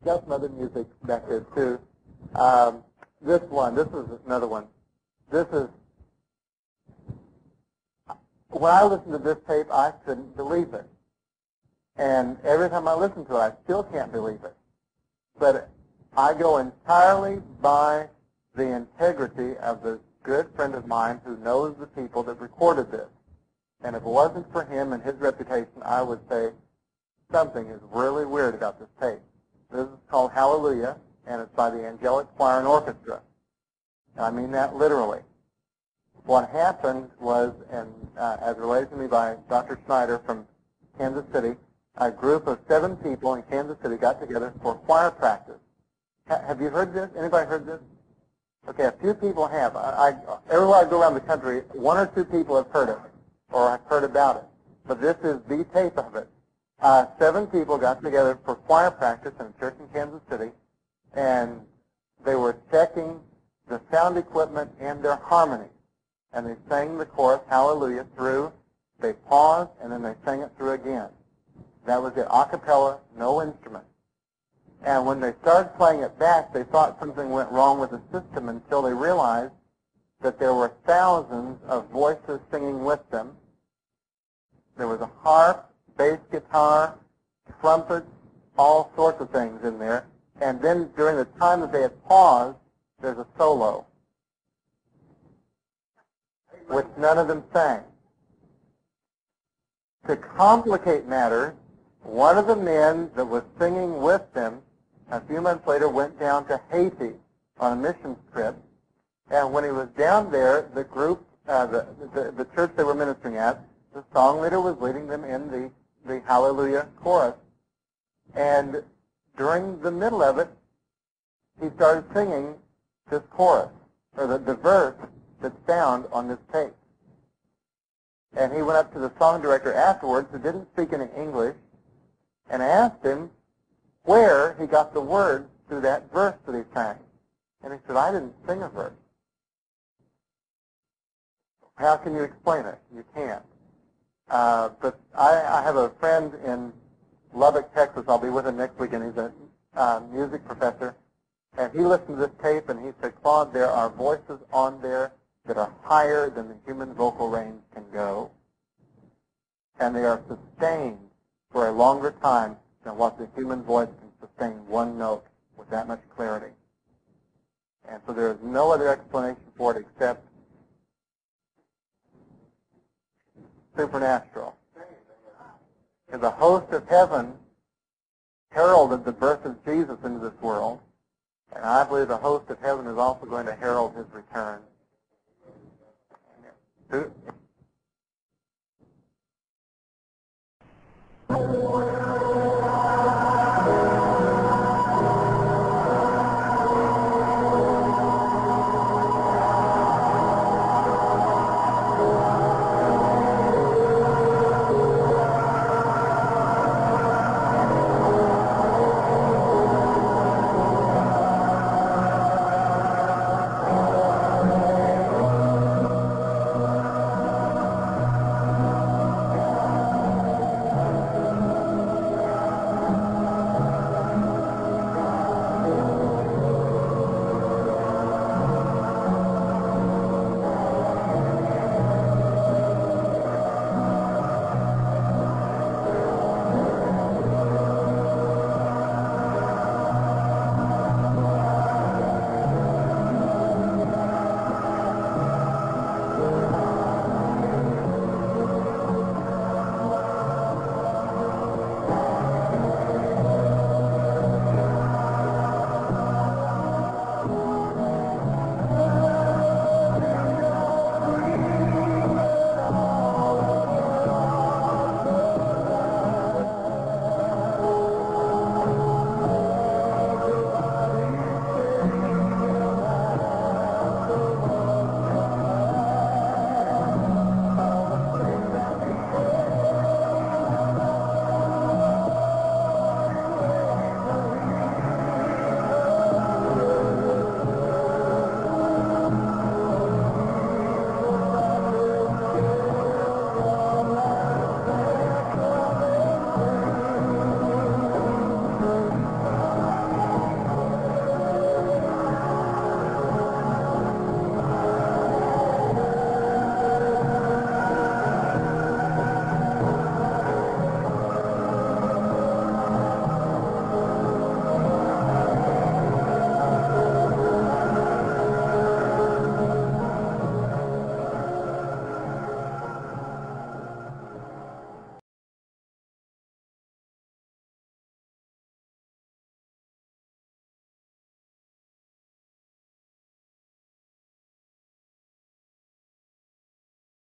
got some other music back there too. This is another one. This is, when I listened to this tape, I couldn't believe it. And every time I listen to it, I still can't believe it. But I go entirely by the integrity of the good friend of mine who knows the people that recorded this. And if it wasn't for him and his reputation, I would say something is really weird about this tape. This is called Hallelujah, and it's by the Angelic Choir and Orchestra. And I mean that literally. What happened was, and as related to me by Dr. Schneider from Kansas City, a group of 7 people in Kansas City got together for choir practice. Have you heard this? Anybody heard this? Okay, a few people have. Everywhere I go around the country, 1 or 2 people have heard it, or have heard about it. But this is the tape of it. 7 people got together for choir practice in a church in Kansas City, and they were checking the sound equipment and their harmony. And they sang the chorus, Hallelujah, through. They paused, and then they sang it through again. That was it, a cappella, no instrument. And when they started playing it back, they thought something went wrong with the system until they realized that there were thousands of voices singing with them. There was a harp, bass guitar, trumpets, all sorts of things in there. And then during the time that they had paused, there's a solo, which none of them sang. To complicate matters, one of the men that was singing with them a few months later went down to Haiti on a missions trip. And when he was down there, the group, the church they were ministering at, the song leader was leading them in the Hallelujah chorus. And during the middle of it, he started singing this chorus, or the verse that's found on this tape. And he went up to the song director afterwards, who didn't speak any English, and asked him where he got the words to that verse that he sang. And he said, I didn't sing a verse. How can you explain it? You can't. But I have a friend in Lubbock, Texas. I'll be with him next weekend. He's a music professor. And he listened to this tape, and he said, Claude, there are voices on there that are higher than the human vocal range can go. And they are sustained for a longer time than what the human voice can sustain one note with that much clarity. And so there is no other explanation for it except supernatural. Because the host of heaven heralded the birth of Jesus into this world, and I believe the host of heaven is also going to herald his return. Who?